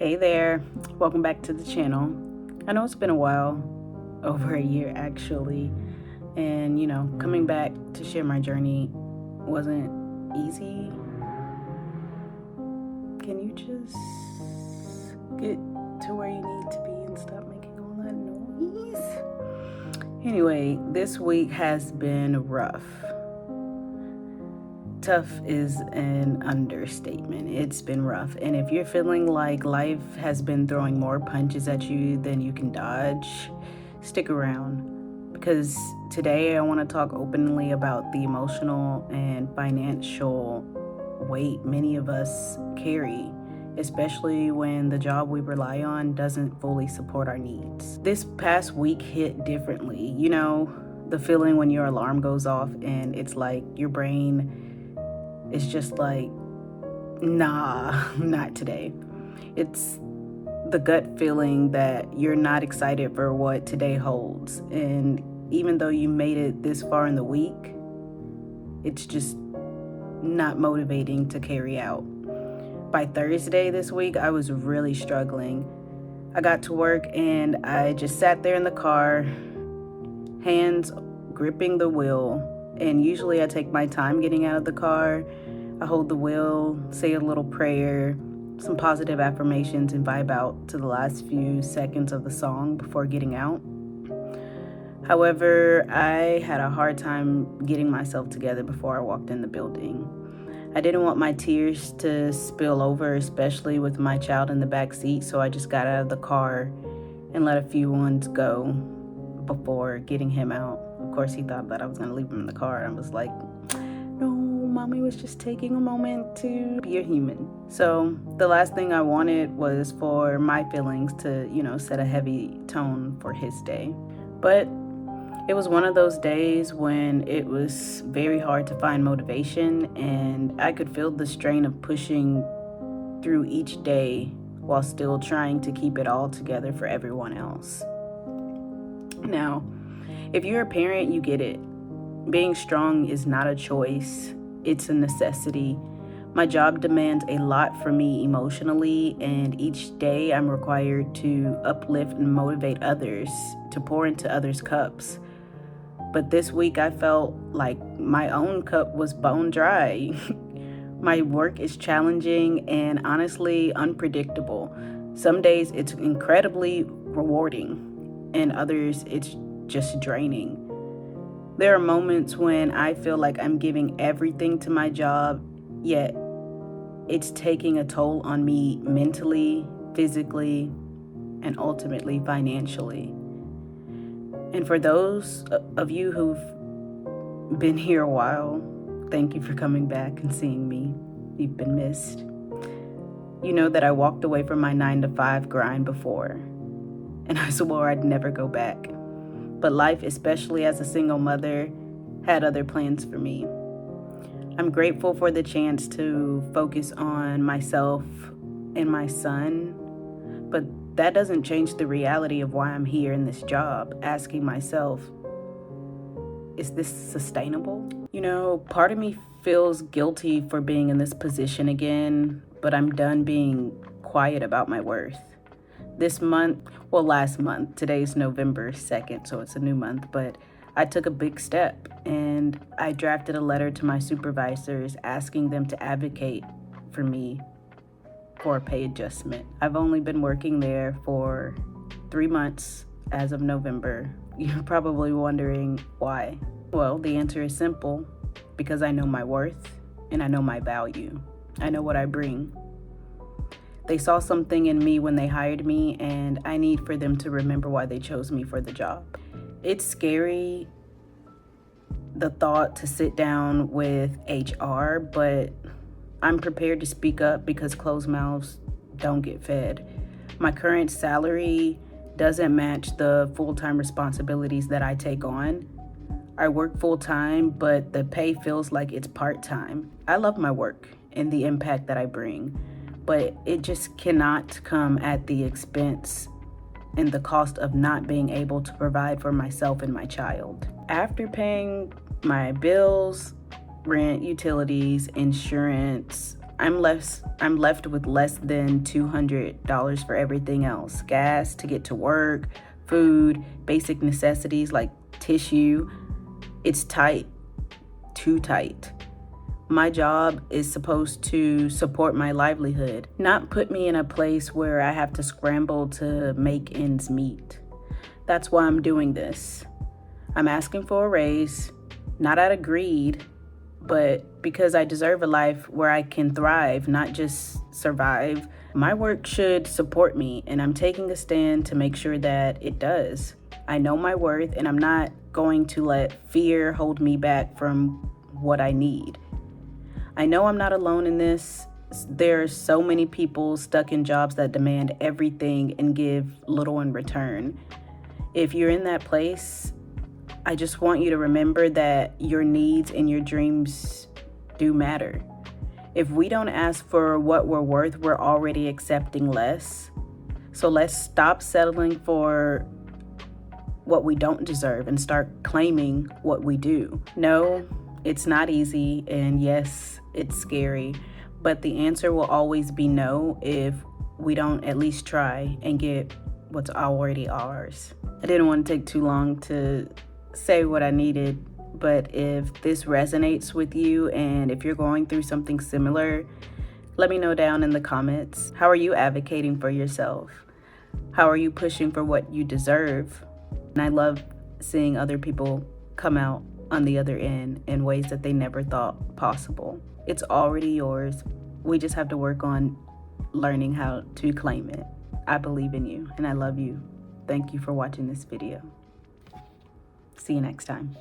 Hey there, welcome back to the channel. I know it's been a while, over a year actually, and coming back to share my journey wasn't easy. Can you just get to where you need to be and stop making all that noise? Anyway, this week has been rough. Tough is an understatement. It's been rough. And if you're feeling like life has been throwing more punches at you than you can dodge, stick around. Because today I want to talk openly about the emotional and financial weight many of us carry, especially when the job we rely on doesn't fully support our needs. This past week hit differently. The feeling when your alarm goes off and it's like your brain it's just like, nah, not today. It's the gut feeling that you're not excited for what today holds. And even though you made it this far in the week, it's just not motivating to carry out. By Thursday this week, I was really struggling. I got to work and I just sat there in the car, hands gripping the wheel. And usually I take my time getting out of the car. I hold the wheel, say a little prayer, some positive affirmations, and vibe out to the last few seconds of the song before getting out. However, I had a hard time getting myself together before I walked in the building. I didn't want my tears to spill over, especially with my child in the back seat, so I just got out of the car and let a few ones go before getting him out. Of course, he thought that I was going to leave him in the car. I was like, no, mommy was just taking a moment to be a human. So the last thing I wanted was for my feelings to, set a heavy tone for his day. But it was one of those days when it was very hard to find motivation, and I could feel the strain of pushing through each day while still trying to keep it all together for everyone else. Now, if you're a parent, you get it. Being strong is not a choice, it's a necessity. My job demands a lot from me emotionally, and each day I'm required to uplift and motivate others, to pour into others' cups. But this week I felt like my own cup was bone dry. My work is challenging and honestly unpredictable. Some days it's incredibly rewarding, and others it's just draining. There are moments when I feel like I'm giving everything to my job, yet it's taking a toll on me mentally, physically, and ultimately financially. And for those of you who've been here a while, thank you for coming back and seeing me. You've been missed. You know that I walked away from my 9-to-5 grind before, and I swore I'd never go back. But life, especially as a single mother, had other plans for me. I'm grateful for the chance to focus on myself and my son, but that doesn't change the reality of why I'm here in this job, asking myself, is this sustainable? Part of me feels guilty for being in this position again, but I'm done being quiet about my worth. Last month, today's November 2nd, so it's a new month, but I took a big step and I drafted a letter to my supervisors asking them to advocate for me for a pay adjustment. I've only been working there for 3 months as of November. You're probably wondering why. Well, the answer is simple, because I know my worth and I know my value. I know what I bring. They saw something in me when they hired me, and I need for them to remember why they chose me for the job. It's scary, the thought to sit down with HR, but I'm prepared to speak up because closed mouths don't get fed. My current salary doesn't match the full-time responsibilities that I take on. I work full-time, but the pay feels like it's part-time. I love my work and the impact that I bring, but it just cannot come at the expense and the cost of not being able to provide for myself and my child. After paying my bills, rent, utilities, insurance, I'm left with less than $200 for everything else. Gas to get to work, food, basic necessities like tissue. It's tight, too tight. My job is supposed to support my livelihood, not put me in a place where I have to scramble to make ends meet. That's why I'm doing this. I'm asking for a raise, not out of greed, but because I deserve a life where I can thrive, not just survive. My work should support me, and I'm taking a stand to make sure that it does. I know my worth, and I'm not going to let fear hold me back from what I need. I know I'm not alone in this. There are so many people stuck in jobs that demand everything and give little in return. If you're in that place, I just want you to remember that your needs and your dreams do matter. If we don't ask for what we're worth, we're already accepting less. So let's stop settling for what we don't deserve and start claiming what we do. No, it's not easy, and yes, it's scary, but the answer will always be no if we don't at least try and get what's already ours. I didn't want to take too long to say what I needed, but if this resonates with you and if you're going through something similar, let me know down in the comments. How are you advocating for yourself? How are you pushing for what you deserve? And I love seeing other people come out on the other end in ways that they never thought possible. It's already yours. We just have to work on learning how to claim it. I believe in you and I love you. Thank you for watching this video. See you next time.